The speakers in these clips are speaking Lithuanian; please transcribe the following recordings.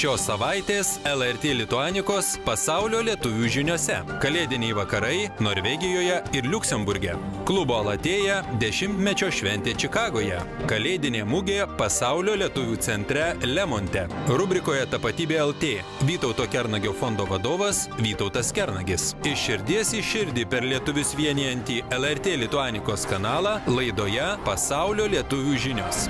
Šios savaitės LRT Lituanikos pasaulio lietuvių žiniose. Kalėdiniai vakarai Norvegijoje ir Liuksemburge. Klubo Alatėja 10-mečio šventė Čikagoje. Kalėdinė mugė pasaulio lietuvių centre Lemonte. Rubrikoje Tapatybė LT Vytauto Kernagio fondo vadovas Vytautas Kernagis. Iš širdies į širdį per lietuvius vienijantį LRT Lituanikos kanalą laidoje Pasaulio lietuvių žinios.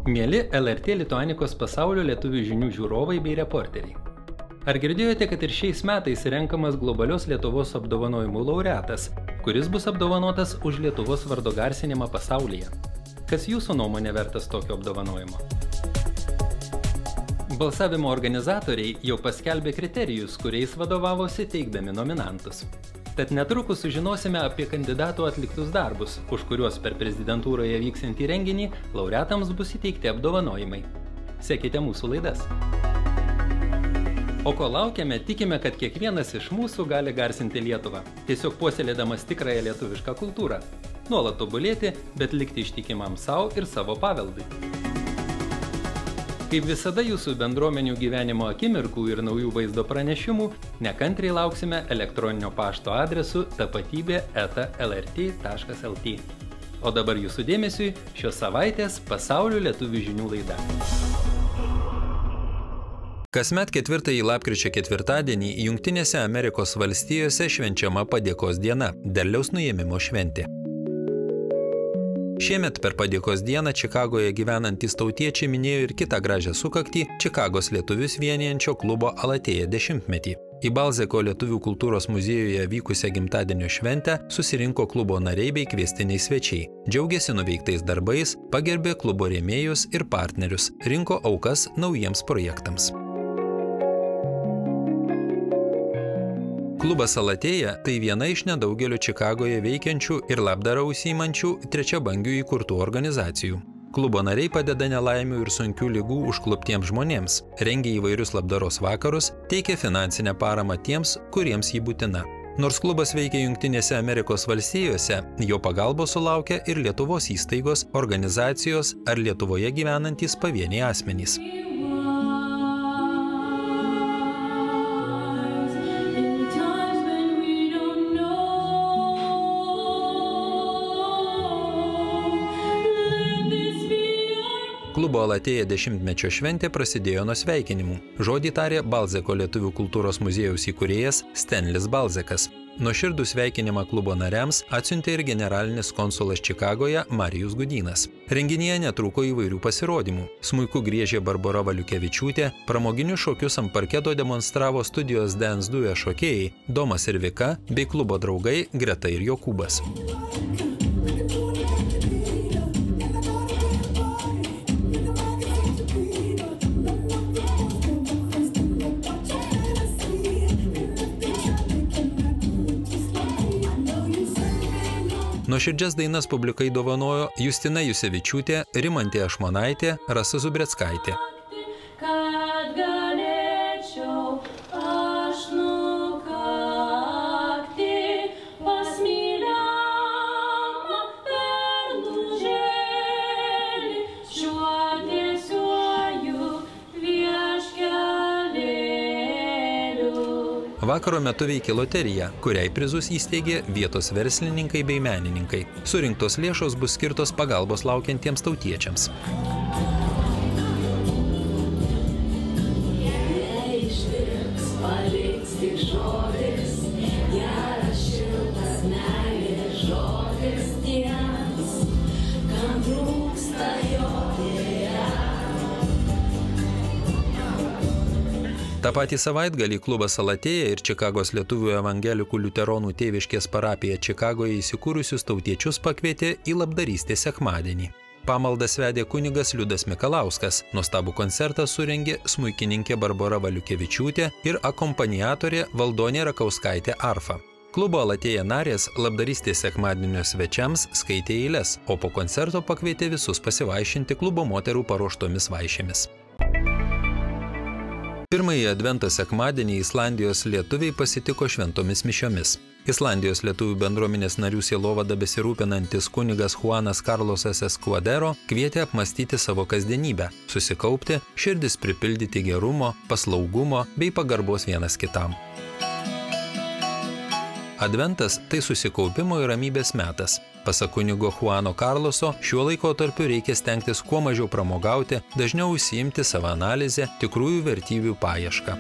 Mieli LRT Lituanikos pasaulio lietuvių žinių žiūrovai bei reporteriai. Ar girdėjote, kad ir šiais metais renkamas globalios Lietuvos apdovanojimų laureatas, kuris bus apdovanotas už Lietuvos vardo garsinimą pasaulyje? Kas jūsų nuomonė vertas tokio apdovanojimo? Balsavimo organizatoriai jau paskelbė kriterijus, kuriais vadovavosi teikdami nominantus. Tad netrukus sužinosime apie kandidatų atliktus darbus, už kuriuos per prezidentūroje vyksiantį renginį laureatams bus įteikti apdovanojimai. Sekite mūsų laidas. O ko laukiame, tikime, kad kiekvienas iš mūsų gali garsinti Lietuvą, tiesiog puoselėdamas tikrąją lietuvišką kultūrą. Nuolat tobulėti, bet likti ištikimam savo ir savo paveldui. Kaip visada jūsų bendruomenių gyvenimo akimirkų ir naujų vaizdo pranešimų, nekantriai lauksime elektroninio pašto adresu tapatybė@lrt.lt. O dabar jūsų dėmesiui šios savaitės pasaulio lietuvių žinių laida. Kasmet 4 lapkričio ketvirtadienį Jungtinėse Amerikos valstijose švenčiama padėkos diena – derliaus nuėmimo šventė. Šiemet per padėkos dieną Čikagoje gyvenantys tautiečiai minėjo ir kitą gražią sukaktį – Čikagos lietuvius vienijančio klubo Alatėja 10-metį. Į Balzeko lietuvių kultūros muziejuje vykusią gimtadienio šventę susirinko klubo nariai bei kviestiniai svečiai. Džiaugėsi nuveiktais darbais, pagerbė klubo rėmėjus ir partnerius, rinko aukas naujiems projektams. Klubas Alatėja tai viena iš nedaugelio Čikagoje veikiančių ir labdarą užsiimančių trečiabangių įkurtų organizacijų. Klubo nariai padeda nelaimių ir sunkių ligų užkluptiems žmonėms, rengia įvairius labdaros vakarus, teikia finansinę paramą tiems, kuriems ji būtina. Nors klubas veikia Jungtinėse Amerikos valstijose, jo pagalbos sulaukia ir Lietuvos įstaigos, organizacijos ar Lietuvoje gyvenantys pavieniai asmenys. Klubo Alatėja 10-mečio šventė prasidėjo nuo sveikinimų. Žodį tarė Balzeko lietuvių kultūros muziejaus įkūrėjas Stenlis Balzekas. Nuoširdų sveikinimą klubo nariams atsiuntė ir generalinis konsulas Čikagoje Marijus Gudynas. Renginyje netrūko įvairių pasirodymų. Smuiku griežė Barbora Valiukevičiūtė, pramoginius šokius ant parketo demonstravo studijos Dance Duo šokėjai Domas ir Vika bei klubo draugai Greta ir Jokūbas. Nuoširdžias dainas publikai dovanojo Justina Jusevičiūtė, Rimantė Ašmonaitė, Rasa Zubreckaitė. Vakaro metu veikė loterija, kuriai prizus įsteigė vietos verslininkai bei menininkai. Surinktos lėšos bus skirtos pagalbos laukiantiems tautiečiams. Ta patį savaitgalį klubas Alatėja ir Čikagos lietuvių evangelikų liuteronų tėviškės parapija Čikagoje įsikūrusius tautiečius pakvietė į labdarystės sekmadienį. Pamaldas vedė kunigas Liudas Mikalauskas, nuostabų koncertą surengė smuikininkė Barbora Valiukevičiūtė ir akompaniatorė Valdonė Rakauskaitė Arfa. Klubo Alatėja narės labdarystės sekmadienio svečiams skaitė eiles, o po koncerto pakvietė visus pasivaišinti klubo moterų paruoštomis vaišėmis. Pirmąjį advento sekmadienį Islandijos lietuviai pasitiko šventomis mišiomis. Islandijos lietuvių bendruomenės narių sielovada besirūpinantis kunigas Juanas Carlosas Esquadero kvietė apmastyti savo kasdienybę, susikaupti, širdis pripildyti gerumo, paslaugumo bei pagarbos vienas kitam. Adventas – tai susikaupimo ir ramybės metas. Pasak kunigo Juano Carloso, šiuo laikotarpiu reikia stengtis kuo mažiau pramogauti, dažniau užsiimti savo analizę, tikrųjų vertybių paiešką.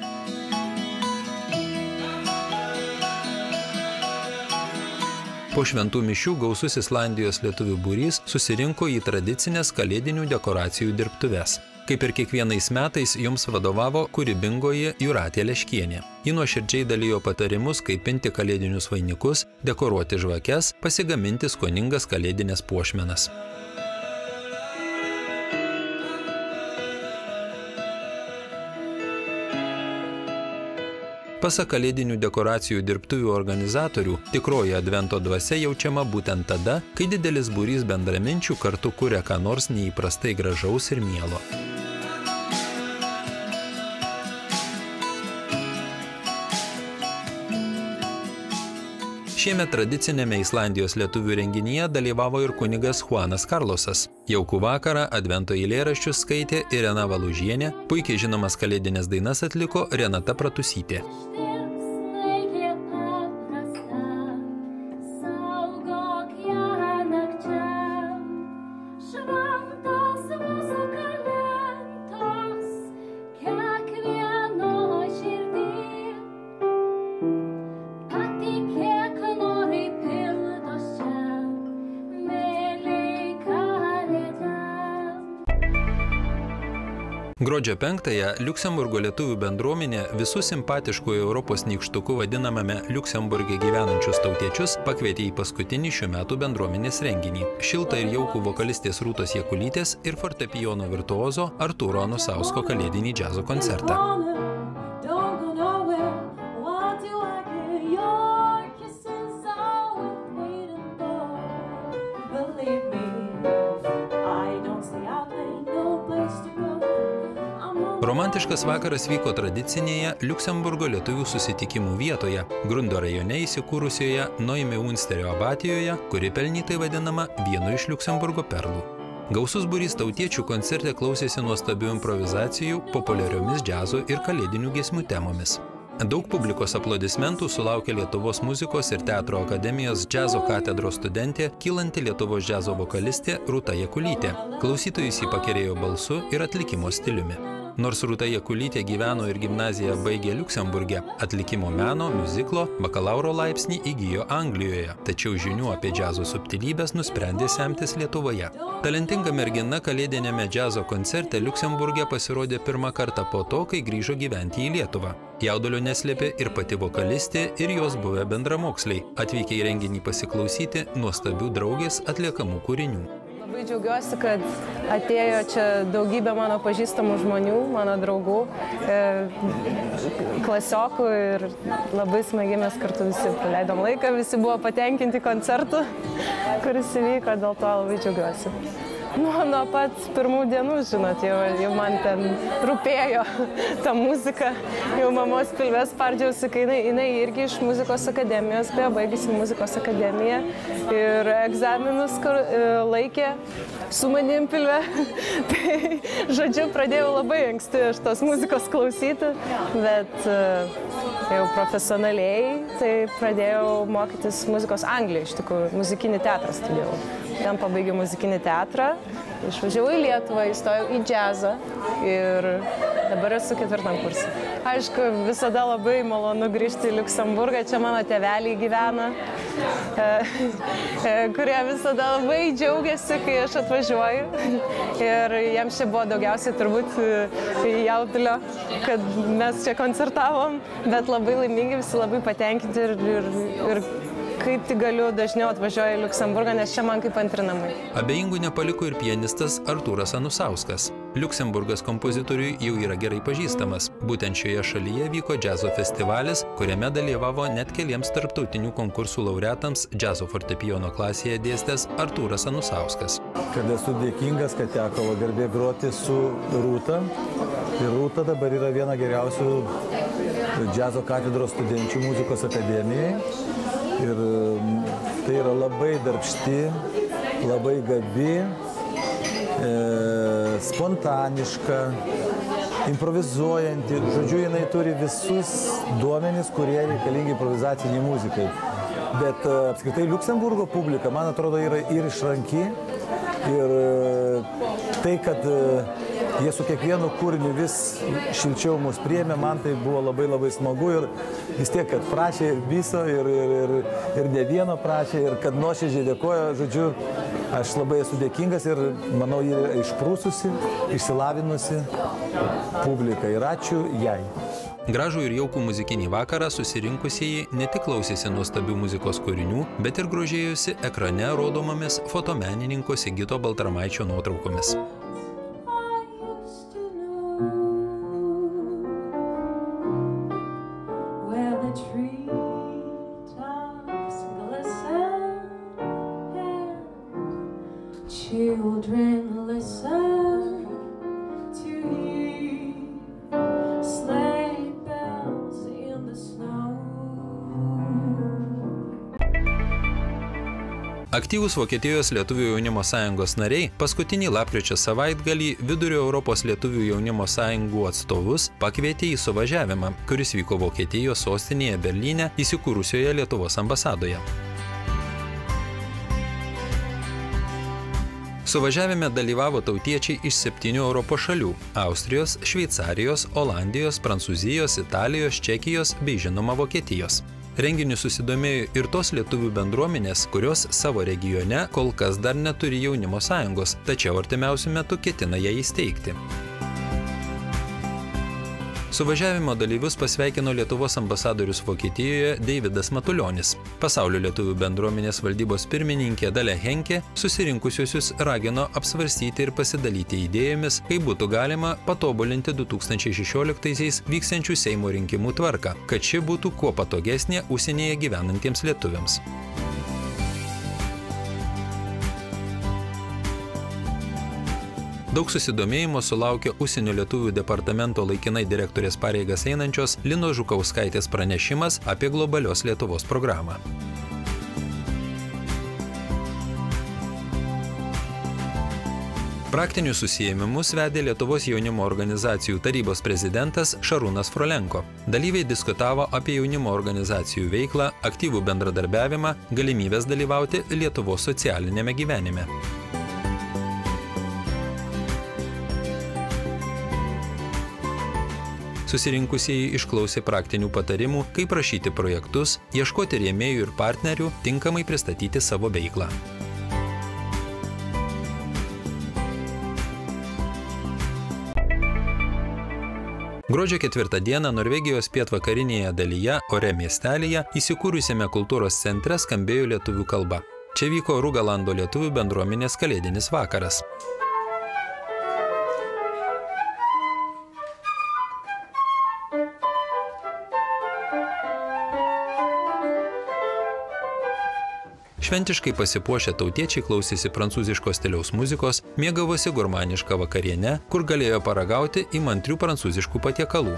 Po šventų mišių gausus Islandijos lietuvių būrys susirinko į tradicinės kalėdinių dekoracijų dirbtuves. Kaip ir kiekvienais metais, joms vadovavo kūrybingoji Jūratė Leškienė. Ji nuoširdžiai dalijo patarimus, kaip pinti kalėdinius vainikus, dekoruoti žvakes, pasigaminti skoningas kalėdinės puošmenas. Pasak kalėdinių dekoracijų dirbtuvių organizatorių, tikroji advento dvasia jaučiama būtent tada, kai didelis būrys bendraminčių kartu kuria ką nors neįprastai gražaus ir mielo. Šiemet tradicinėme Islandijos lietuvių renginyje dalyvavo ir kunigas Juanas Carlosas. Jaukų vakarą advento eilėraščius skaitė Irena Valužienė, puikiai žinomas kalėdinės dainas atliko Renata Pratusytė. Gruodžio 5-ąją Liuksemburgo lietuvių bendruomenė visų simpatiškų Europos nykštukų vadinamame Liuksemburge gyvenančius tautiečius pakvietė į paskutinį šių metų bendruomenės renginį. Šiltą ir jaukų vokalistės Rūtos Jakulytės ir fortepijono virtuozo Artūro Anusausko kalėdinį džiazo koncertą. Romantiškas vakaras vyko tradicinėje Liuksemburgo lietuvių susitikimų vietoje, Grundo rajone įsikūrusioje Noimi Unsterio abatijoje, kuri pelnytai vadinama vienu iš Liuksemburgo perlų. Gausus būrys tautiečių koncerte klausėsi nuostabių improvizacijų, populiariomis džiazo ir kalėdinių giesmių temomis. Daug publikos aplodismentų sulaukė Lietuvos muzikos ir teatro akademijos džiazo katedros studentė, kylanti Lietuvos džiazo vokalistė Rūta Jakulytė. Klausytojus jį pakerėjo balsu ir atlikimo stiliumi. Nors Rūta Jakulytė gyveno ir gimnaziją baigė Liuksemburge, atlikimo meno, miuziklo, bakalauro laipsnį įgijo Anglijoje, tačiau žinių apie džiazo subtilybės nusprendė semtis Lietuvoje. Talentinga mergina kalėdinėme džiazo koncerte Liuksemburge pasirodė pirmą kartą po to, kai grįžo gyventi į Lietuvą. Jaudulio neslėpė ir pati vokalistė, ir jos buvę bendramoksliai, atvykę į renginį pasiklausyti nuostabių draugės atliekamų kūrinių. Labai džiaugiuosi, kad atėjo čia daugybė mano pažįstamų žmonių, mano draugų, klasiokų ir labai smagiai mes kartu visi praleidom laiką, visi buvo patenkinti koncertu, kuris įvyko, dėl to labai džiaugiuosi. Nuo pat pirmų dienų, žinot, jau man ten rūpėjo ta muzika, jau mamos pilve spardžiausi, kai jinai irgi iš muzikos akademijos, beje, baigusi muzikos akademiją ir egzaminus laikė su manim pilve. Tai, žodžiu, pradėjau labai anksti aš tos muzikos klausyti, bet jau profesionaliai, tai pradėjau mokytis muzikos Anglijoje, iš tikrųjų, muzikinį teatrą studijavau. Ten pabaigiau muzikinį teatrą, išvažiavau į Lietuvą, įstojau į džiazą ir dabar esu 4. kurse. Aišku, visada labai malonu grįžti į Liuksemburgą, čia mano tėveliai gyvena, kurie visada labai džiaugiasi, kai aš atvažiuoju. Ir jiems čia buvo daugiausiai turbūt jaudulio, kad mes čia koncertavom, bet labai laimingi, visi labai patenkinti ir kaip tik galiu dažniau atvažiuoju į Liuksemburgą, nes čia man kaip antri namai. Abejingų nepaliko ir pianistas Artūras Anusauskas. Liuksemburgas kompozitoriui jau yra gerai pažįstamas. Būtent šioje šalyje vyko džiazo festivalis, kuriame dalyvavo net keliems tarptautinių konkursų laureatams džiazo fortepijono klasėje dėstęs Artūras Anusauskas. Kad esu dėkingas, kad teko garbė groti su Rūta, Ir Rūta dabar yra viena geriausių džiazo katedros studenčių muzikos akademijai. Ir tai yra labai darbšti, labai gabi, spontaniška, improvizuojanti. Žodžiu, jinai turi visus duomenis, kurie reikalingi improvizaciniai muzikai. Bet apskritai Liuksemburgo publika, man atrodo, yra ir išranki. Ir tai, kad jie su kiekvienu kūriniu vis šilčiau mus priėmė, man tai buvo labai labai smagu. Ir vis tiek, kad prašė viso ir ne vieno prašė, ir kad nuoširdžiai dėkojo, žodžiu, aš labai esu dėkingas ir manau, ji yra išprūsusi, išsilavinusi publika. Ir ačiū jai. Gražų ir jaukų muzikinį vakarą susirinkusieji ne tik klausėsi nuostabių muzikos kūrinių, bet ir grožėjosi ekrane rodomomis fotomenininko Sigito Baltramaičio nuotraukomis. Aktyvūs Vokietijos lietuvių jaunimo sąjungos nariai paskutinį lapkričio savaitgalį Vidurio Europos lietuvių jaunimo sąjungų atstovus pakvietė į suvažiavimą, kuris vyko Vokietijos sostinėje Berlyne įsikūrusioje Lietuvos ambasadoje. Suvažiavime dalyvavo tautiečiai iš 7 Europos šalių – Austrijos, Šveicarijos, Olandijos, Prancūzijos, Italijos, Čekijos bei žinoma Vokietijos. Renginiu susidomėjo ir tos lietuvių bendruomenės, kurios savo regione kol kas dar neturi jaunimo sąjungos, tačiau artimiausiu metu ketina ją įsteigti. Suvažiavimo dalyvius pasveikino Lietuvos ambasadorius Vokietijoje Deividas Matulionis. Pasaulio lietuvių bendruomenės valdybos pirmininkė Dalia Henke susirinkusiusius ragino apsvarstyti ir pasidalyti idėjomis, kaip būtų galima patobulinti 2016-aisiais vyksiančių Seimo rinkimų tvarką, kad ši būtų kuo patogesnė užsienyje gyvenantiems lietuviams. Daug susidomėjimo sulaukė užsienio lietuvių departamento laikinai direktorės pareigas einančios Linos Žukauskaitės pranešimas apie globalios Lietuvos programą. Praktinius užsiėmimus vedė Lietuvos jaunimo organizacijų tarybos prezidentas Šarūnas Frolenko. Dalyviai diskutavo apie jaunimo organizacijų veiklą, aktyvų bendradarbiavimą, galimybės dalyvauti Lietuvos socialinėme gyvenime. Susirinkusieji išklausė praktinių patarimų, kaip rašyti projektus, ieškoti rėmėjų ir partnerių, tinkamai pristatyti savo veiklą. Gruodžio 4 dieną Norvegijos pietvakarinėje dalyje, Ore miestelyje, įsikūrusiame kultūros centre skambėjo lietuvių kalba. Čia vyko Rugalando lietuvių bendruomenės kalėdinis vakaras. Šventiškai pasipuošę tautiečiai klausėsi prancūziškos stiliaus muzikos, mėgavosi gurmanišką vakarienę, kur galėjo paragauti įmantrių prancūziškų patiekalų.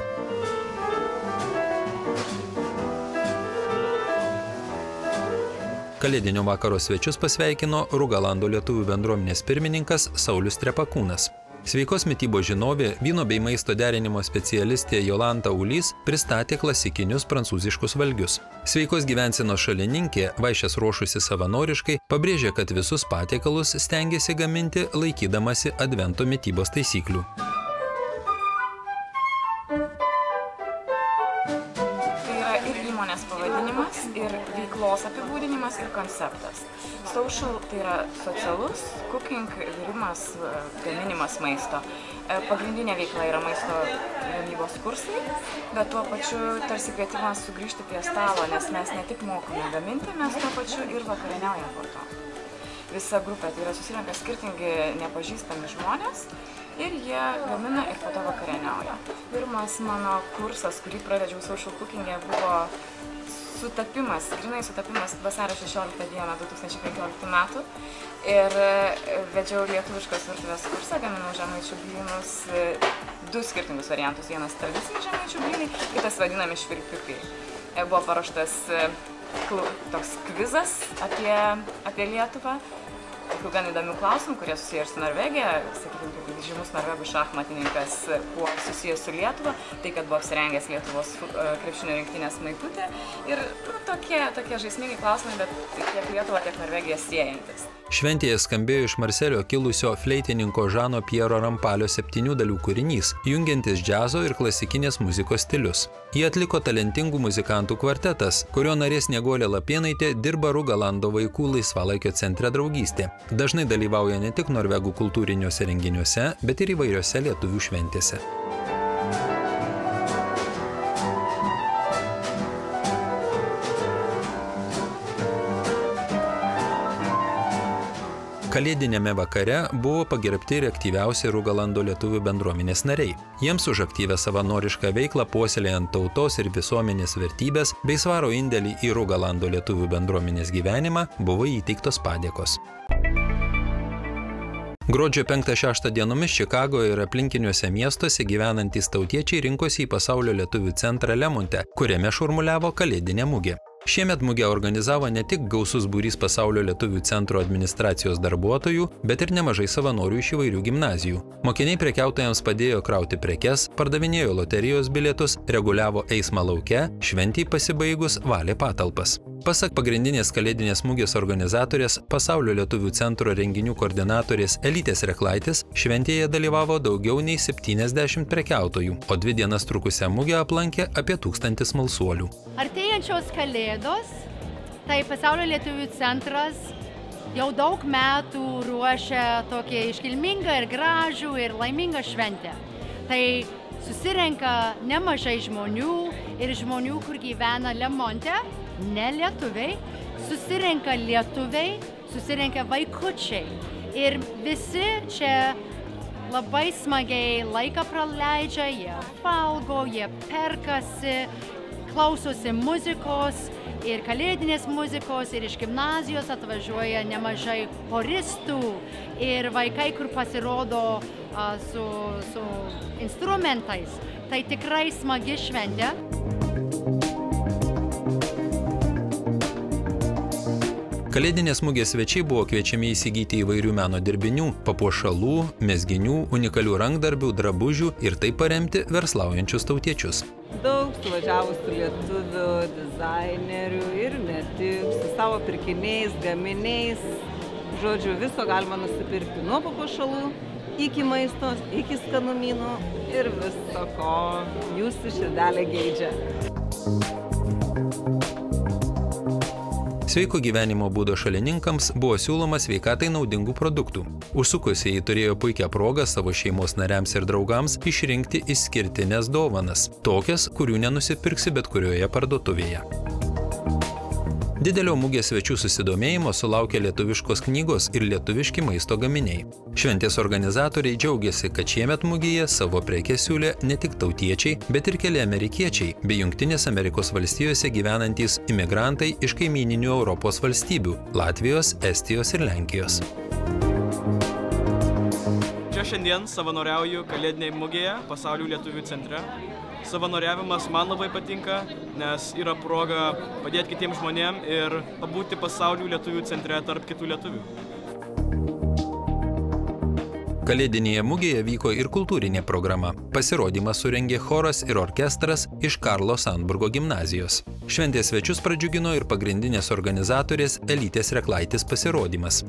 Kalėdinio vakaro svečius pasveikino Rugalando lietuvių bendruomenės pirmininkas Saulius Trepakūnas. Sveikos mitybos žinovė, vyno bei maisto derinimo specialistė Jolanta Ulys pristatė klasikinius prancūziškus valgius. Sveikos gyvensenos šalininkė, vaišes ruošusi savanoriškai, pabrėžė, kad visus patiekalus stengiasi gaminti laikydamasi advento mitybos taisyklių. Tai yra ir įmonės pavadinimas, ir veiklos apibūdinimas, ir konceptas. Social tai yra socialus, cooking, virimas, gaminimas maisto. Pagrindinė veikla yra maisto gamybos kursai, bet tuo pačiu tarsi kvietimas sugrįžti prie stalo, nes mes ne tik mokome gaminti, mes tuo pačiu ir vakarieniaujame kartu. Visa grupė tai yra susirenka skirtingi nepažįstami žmonės ir jie gamina ir po to vakarieniauja. Pirmas mano kursas, kurį pravedžiau social cooking'e, buvo sutapimas, grinai sutapimas vasario 16 dieną 2015 metų ir vedžiau lietuviškos virtuvės kursą, gaminau žemaičių blynus, 2 skirtingus variantus, vienas tradicinis žemaičių blynai, kitas vadinami švilpikai. Buvo paruoštas toks kvizas apie Lietuvą, tokių gan įdomių klausimų, kurie susiję ir su Norvegija, sakykime, kaip žymus norvegų šachmatininkas, kuo susijęs su Lietuva, tai kad buvo apsirengęs Lietuvos krepšinio rinktinės maikutė ir tokie žaismingi klausimai, bet tiek Lietuva, tiek Norvegija siejantis. Šventėje skambėjo iš Marselio kilusio fleitininko Žano Piero Rampalio 7 dalių kūrinys, jungiantis džiazo ir klasikinės muzikos stilius. Jį atliko talentingų muzikantų kvartetas, kurio narė Snieguolė Lapėnaitė dirba Rugalando vaikų laisvalaikio centre Draugystė. Dažnai dalyvauja ne tik norvegų kultūriniuose renginiuose, bet ir įvairiose lietuvių šventėse. Kalėdinėme vakare buvo pagerbti ir aktyviausi Rugalando lietuvių bendruomenės nariai. Jiems už aktyvę savanorišką veiklą puoselėjant tautos ir visuomenės vertybės bei svaro indėlį į Rugalando lietuvių bendruomenės gyvenimą buvo įteiktos padėkos. Gruodžio 5-6 dienomis Čikagoje ir aplinkiniuose miestuose gyvenantys tautiečiai rinkosi į Pasaulio lietuvių centrą Lemonte, kuriame šurmuliavo kalėdinė mugė. Šiemet mugę organizavo ne tik gausus būrys Pasaulio lietuvių centro administracijos darbuotojų, bet ir nemažai savanorių iš įvairių gimnazijų. Mokiniai prekiautojams padėjo krauti prekes, pardavinėjo loterijos bilietus, reguliavo eismą lauke, šventei pasibaigus valė patalpas. Pasak pagrindinės kalėdinės mugės organizatorės, Pasaulio lietuvių centro renginių koordinatorės Elytės Reklaitis, šventėje dalyvavo daugiau nei 70 prekiautojų, o 2 dienas trukusią mugę aplankė apie 1000 smalsuolių. Artėjančios kalėdos, tai Pasaulio lietuvių centras jau daug metų ruošia tokią iškilmingą ir gražų ir laimingą šventę. Tai susirenka nemažai žmonių ir žmonių, kur gyvena Lemonte, ne lietuviai, susirenka vaikučiai ir visi čia labai smagiai laiką praleidžia, jie valgo, jie perkasi, klausosi muzikos ir kalėdinės muzikos ir iš gimnazijos atvažiuoja nemažai choristų ir vaikai, kur pasirodo su instrumentais. Tai tikrai smagi šventė. Kalėdinės mugės svečiai buvo kviečiami įsigyti įvairių meno dirbinių, papuošalų, mezginių, unikalių rankdarbių, drabužių ir taip paremti verslaujančius tautiečius. Daug suvažiavusių lietuvių, dizainerių ir ne tik, su savo pirkiniais, gaminiais. Žodžiu, viso galima nusipirkti nuo papuošalų, iki maisto, iki skanumynų ir viso, ko jūsų širdelė geidžia. Sveiko gyvenimo būdo šalininkams buvo siūloma sveikatai naudingų produktų. Užsukusieji turėjo puikią progą savo šeimos nariams ir draugams išrinkti išskirtines dovanas, tokias, kurių nenusipirksi bet kurioje parduotuvėje. Didelio mugės svečių susidomėjimo sulaukė lietuviškos knygos ir lietuviški maisto gaminiai. Šventės organizatoriai džiaugiasi, kad šiemet mugėje savo prekes siūlė ne tik tautiečiai, bet ir keli amerikiečiai bei Jungtinės Amerikos valstijose gyvenantys imigrantai iš kaimyninių Europos valstybių – Latvijos, Estijos ir Lenkijos. Čia šiandien savanoriauju kalėdinėje mugėje Pasaulio lietuvių centre. Savanoriavimas man labai patinka, nes yra proga padėti kitiems žmonėms ir pabūti Pasaulio lietuvių centre tarp kitų lietuvių. Kalėdinėje mugėje vyko ir kultūrinė programa. Pasirodymą surengė choras ir orkestras iš Karlo Sandburgo gimnazijos. Šventės svečius pradžiugino ir pagrindinės organizatorės Elytės Reklaitis pasirodymas.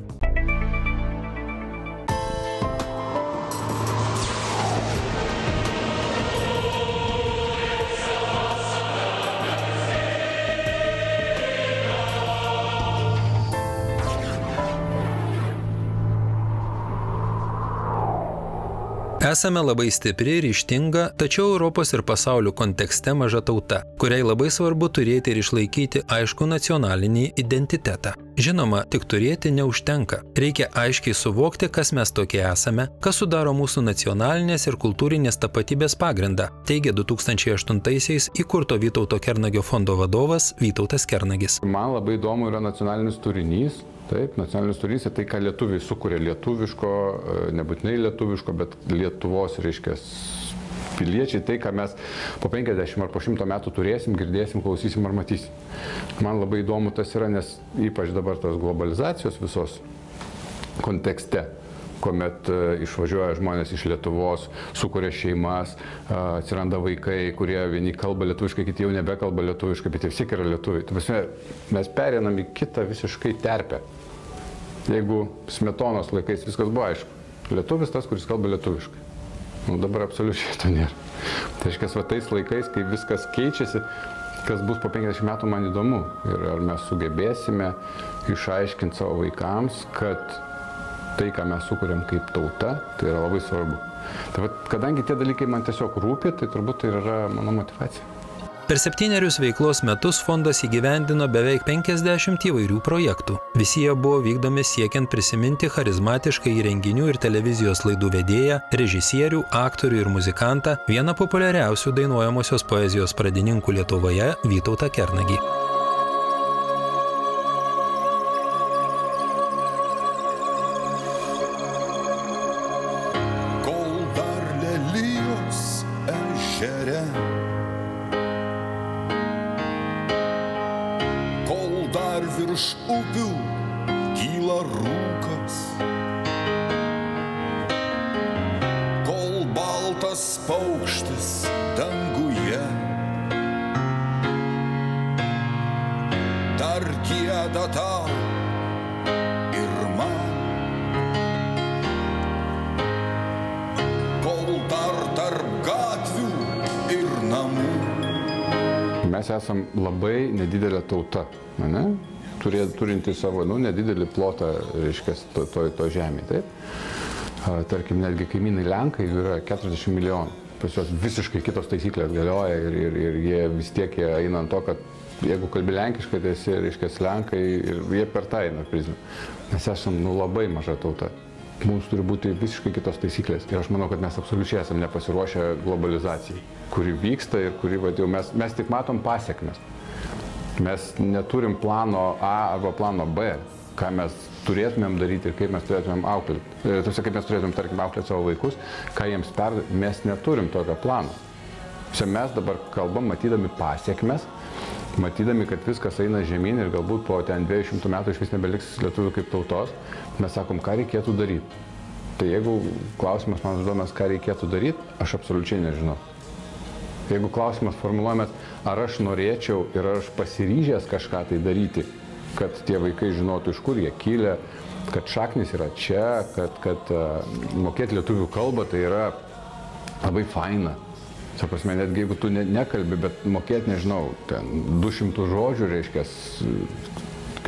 Esame labai stipri, ryžtinga, tačiau Europos ir pasaulio kontekste maža tauta, kuriai labai svarbu turėti ir išlaikyti aišku nacionalinį identitetą. Žinoma, tik turėti neužtenka. Reikia aiškiai suvokti, kas mes tokie esame, kas sudaro mūsų nacionalinės ir kultūrinės tapatybės pagrindą, teigia 2008-aisiais įkurto Vytauto Kernagio fondo vadovas Vytautas Kernagis. Man labai įdomu yra nacionalinis turinys. Taip, nacionalinis turinys tai, ką lietuviai sukuria lietuviško, nebūtinai lietuviško, bet Lietuvos, reiškia, piliečiai, tai, ką mes po 50 ar po 100 metų turėsim, girdėsim, klausysim ar matysim. Man labai įdomu tas yra, nes ypač dabar tos globalizacijos visos kontekste, kuomet išvažiuoja žmonės iš Lietuvos, sukuria šeimas, atsiranda vaikai, kurie vieni kalba lietuviškai, kiti jau nebekalba lietuviškai, bet vis tiek yra lietuviai. Mes pereinam į kitą visiškai terpę. Jeigu Smetonos laikais viskas buvo aišku, lietuvis tas, kuris kalba lietuviškai. Dabar absoliučiai to nėra. Tai reiškia, va tais laikais, kai viskas keičiasi, kas bus po 50 metų, man įdomu. Ir ar mes sugebėsime išaiškinti savo vaikams, kad tai, ką mes sukuriam kaip tauta, tai yra labai svarbu. Tai kadangi tie dalykai man tiesiog rūpi, tai turbūt tai yra mano motyvacija. Per 7 veiklos metus fondas įgyvendino beveik 50 įvairių projektų. Visi jie buvo vykdomi siekiant prisiminti charizmatišką renginių ir televizijos laidų vedėją, režisierių, aktorių ir muzikantą, vieną populiariausių dainuojamosios poezijos pradininkų Lietuvoje Vytautą Kernagį. Kol dar lelijos ežere, dar virš upių kyla rūkas, kol baltas paukštis danguje dar gieda tau ir man, kol dar tarp gatvių ir namų. Mes esam labai nedidelė tauta, ne? Turinti savo nedidelį plotą, reiškia, to žemė. Taip? Tarkim, netgi kaimynai Lenkai yra 40 milijonų. Pas juos visiškai kitos taisyklės galioja ir jie vis tiek eina ant to, kad jeigu kalbi lenkiškai, tai esi, reiškia, Lenkai ir jie per tą eina prizmę. Mes esam labai maža tauta. Mums turi būti visiškai kitos taisyklės. Ir aš manau, kad mes absoliučiai esam nepasiruošę globalizacijai, kuri vyksta ir kuri, mes tik matom pasiekmes. Mes neturim plano A arba plano B, ką mes turėtumėm daryti ir kaip mes turėtumėm auklėti. Kaip mes turėtumėm, tarkim, auklėti savo vaikus, ką jiems perdoti, mes neturim tokio plano. Mes dabar kalbam, matydami pasiekmes, matydami, kad viskas eina žemyn ir galbūt po 200 metų iš vis nebeliks lietuvių kaip tautos, mes sakom, ką reikėtų daryti. Tai jeigu klausimas man užduodamas, ką reikėtų daryti, aš absoliučiai nežinau. Jeigu klausimas formuluojamas, ar aš norėčiau ir ar aš pasiryžęs kažką tai daryti, kad tie vaikai žinotų, iš kur jie kilę, kad šaknis yra čia, kad mokėti lietuvių kalbą tai yra labai faina. Prasme, netgi jeigu tu nekalbi, bet mokėti, nežinau, 200 žodžių, reiškia,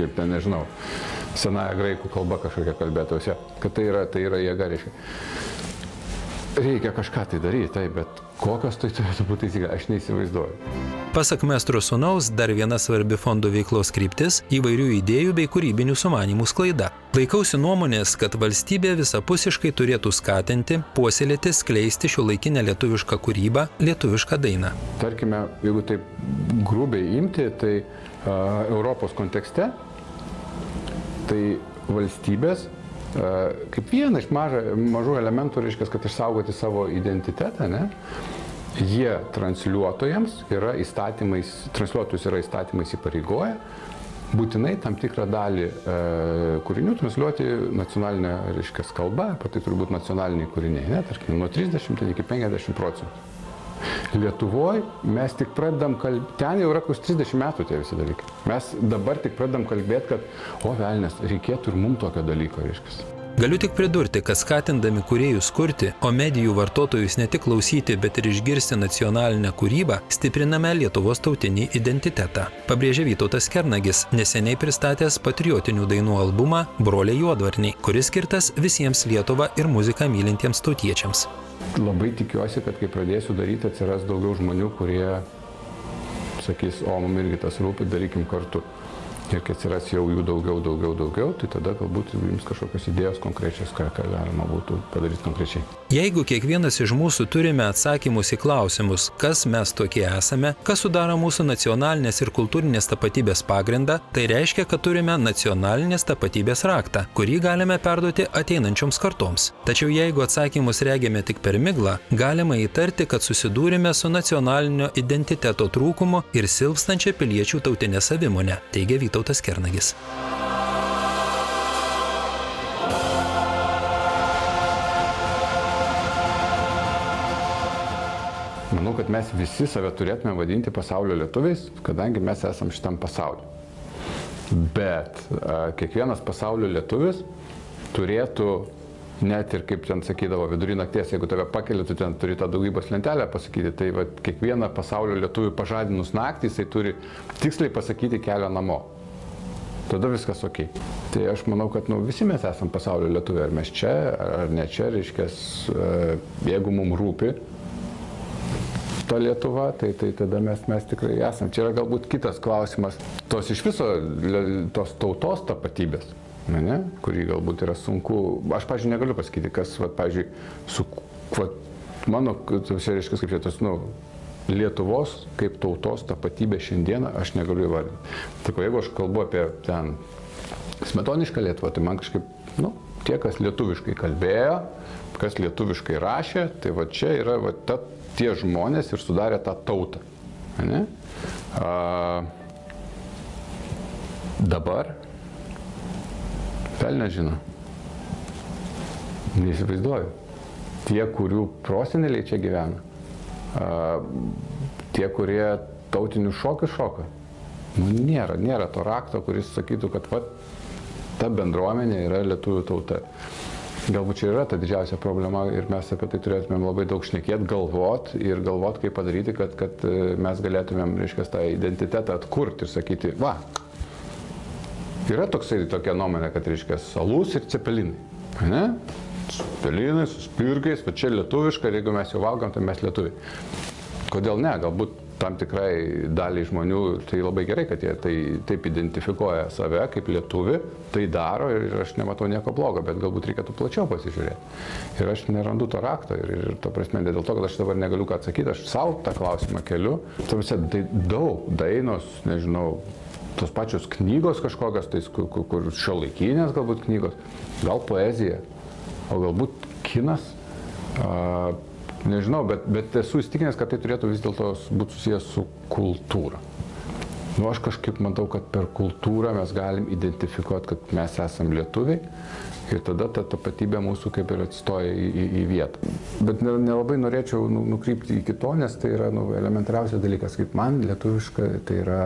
kaip ten, nežinau, senąją graikų kalba kažkokia kalbėtausia, kad tai yra jėga, reiškia. Reikia kažką tai daryti, taip, bet kokios tai turėtų būti taisyklės, aš neįsivaizduoju. Pasak meistro sūnaus, dar viena svarbi fondo veiklos kryptis – įvairių idėjų bei kūrybinių sumanymų sklaida. Laikausi nuomonės, kad valstybė visapusiškai turėtų skatinti, puoselėti, skleisti šiuolaikinę lietuvišką kūrybą, lietuvišką dainą. Tarkime, jeigu taip grubiai imti, tai Europos kontekste, tai valstybės kaip vieną iš mažų elementų, reiškia, kad išsaugoti savo identitetą, ne? Jie transliuotojams yra įstatymais, transliuotojus yra įstatymais įpareigoję būtinai tam tikrą dalį kūrinių transliuoti nacionalinę, reiškia, kalbą, tai turi būti nacionaliniai kūriniai, ne? Tarkim, nuo 30 iki 50%. Lietuvoje mes tik pradedam kalbėti, ten jau yra kus 30 metų tie visi dalykai. Mes dabar tik pradedam kalbėti, kad, o velnės, reikėtų ir mums tokio dalyko, reiškia. Galiu tik pridurti, kad skatindami kūrėjus kurti, o medijų vartotojus ne tik klausyti, bet ir išgirsti nacionalinę kūrybą, stipriname Lietuvos tautinį identitetą. Pabrėžė Vytautas Kernagis, neseniai pristatęs patriotinių dainų albumą Broliai Juodvarniai, kuris skirtas visiems Lietuvą ir muziką mylintiems tautiečiams. Labai tikiuosi, kad kai pradėsiu daryti, atsiras daugiau žmonių, kurie sakys, o mums irgi tas rūpi, darykim kartu. Ir kai atsiras jau jų daugiau, tai tada galbūt jums kažkokios idėjos konkrečios, ką galima būtų padaryti konkrečiai. Jeigu kiekvienas iš mūsų turime atsakymus į klausimus, kas mes tokie esame, kas sudaro mūsų nacionalinės ir kultūrinės tapatybės pagrindą, tai reiškia, kad turime nacionalinės tapatybės raktą, kurį galime perduoti ateinančioms kartoms. Tačiau jeigu atsakymus regime tik per miglą, galima įtarti, kad susidūrime su nacionalinio identiteto trūkumu ir silpstančia piliečių tautinė savimonė, teigia Vytautas Kernagis. Manau, kad mes visi save turėtume vadinti pasaulio lietuviais, kadangi mes esam šitam pasauliu. Bet kiekvienas pasaulio lietuvis turėtų, net ir kaip ten sakydavo, vidury nakties, jeigu tave pakeli, tu ten turi tą daugybos lentelę pasakyti, tai va, kiekvieną pasaulio lietuvį pažadinus naktį, jisai turi tiksliai pasakyti kelią namo. Tada viskas ok. Tai aš manau, kad visi mes esam pasaulio lietuviai, ar mes čia, ar ne čia, reiškia, jeigu mums rūpi ta Lietuva, tai tada mes tikrai esam. Čia yra galbūt kitas klausimas, tos iš viso, tos tautos tapatybės, kurį galbūt yra sunku. Aš, pavyzdžiui, negaliu pasakyti, kas, pavyzdžiui, su mano, čia reiškia, kaip čia tos, Lietuvos kaip tautos tapatybė šiandieną, aš negaliu įvardinti. Tik jeigu aš kalbu apie ten smetonišką Lietuvą, tai man kažkaip, tie, kas lietuviškai kalbėjo, kas lietuviškai rašė, tai va čia yra tie žmonės ir sudarė tą tautą. Dabar, velnias žino, neįsivaizduoju, tie, kurių proseneliai čia gyvena, tie, kurie tautinių šokių šoka, nėra to rakto, kuris sakytų, kad ta bendruomenė yra lietuvių tauta. Galbūt čia yra ta didžiausia problema ir mes apie tai turėtumėm labai daug šnekėti, galvot, kaip padaryti, kad mes galėtumėm, reiškia, tą identitetą atkurti ir sakyti, va, yra tokia nuomonė, kad, reiškia, alus ir cepelinai, ne? Cepelinai su spirgais, va čia lietuviška ir jeigu mes jau valgom, tai mes lietuviai. Kodėl ne? Galbūt tam tikrai daliai žmonių tai labai gerai, kad jie taip identifikuoja save kaip lietuvi, tai daro ir aš nematau nieko blogo, bet galbūt reikėtų plačiau pasižiūrėti. Ir aš nerandu to rakto ir to prasme, dėl to, kad aš dabar negaliu ką atsakyti, aš savo tą klausimą keliu. Tai daug dainos, nežinau, tos pačios knygos kažkokios, kur šiuolaikinės galbūt knygos, gal poezija, o galbūt kinas. Nežinau, bet esu įstikinęs, kad tai turėtų vis dėlto būti susijęs su kultūra. Aš kažkaip matau, kad per kultūrą mes galim identifikuoti, kad mes esam lietuviai ir tada ta tapatybė mūsų kaip ir atsistoja į vietą. Bet nelabai norėčiau nukrypti iki to, nes tai yra elementariausias dalykas, kaip man lietuviška, tai yra,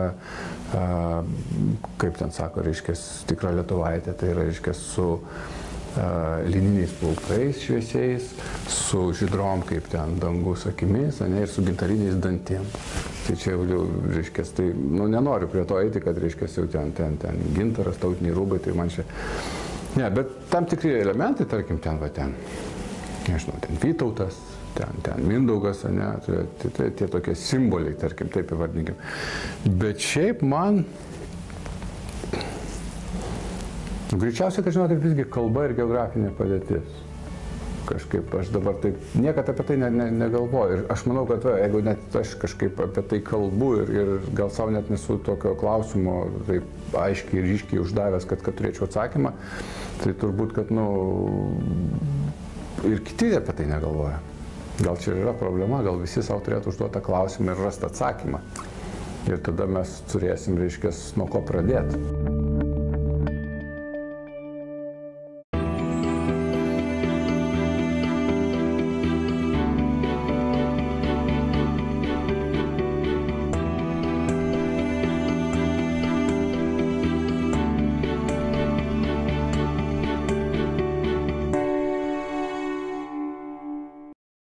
kaip ten sako, reiškia, tikra lietuvaitė, tai yra, reiškia, su lininiais plaukais šviesiais, su žydrom kaip ten dangus akimis, ir su gintariniais dantim. Tai čia jau, reiškia, tai, nenoriu prie to eiti, kad, reiškia, jau ten gintaras, tautiniai rūbai, tai man čia... Ne, bet tam tikri elementai, tarkim, nežinau, ten Vytautas, ten Mindaugas, tai tie tokie simboliai, tarkim, taip įvardinkim. Bet šiaip man... Greičiausiai, kad žinokit, visgi kalba ir geografinė padėtis. Kažkaip aš dabar taip niekad apie tai negalvoju. Ir aš manau, kad jeigu net aš kažkaip apie tai kalbu ir gal savo net nesu tokio klausimo taip aiškiai ir ryškiai uždavęs, kad turėčiau atsakymą, tai turbūt, kad, ir kiti apie tai negalvoja. Gal čia yra problema, gal visi savo turėtų užduoti klausimą ir rasti atsakymą. Ir tada mes turėsim, reiškia, nuo ko pradėti.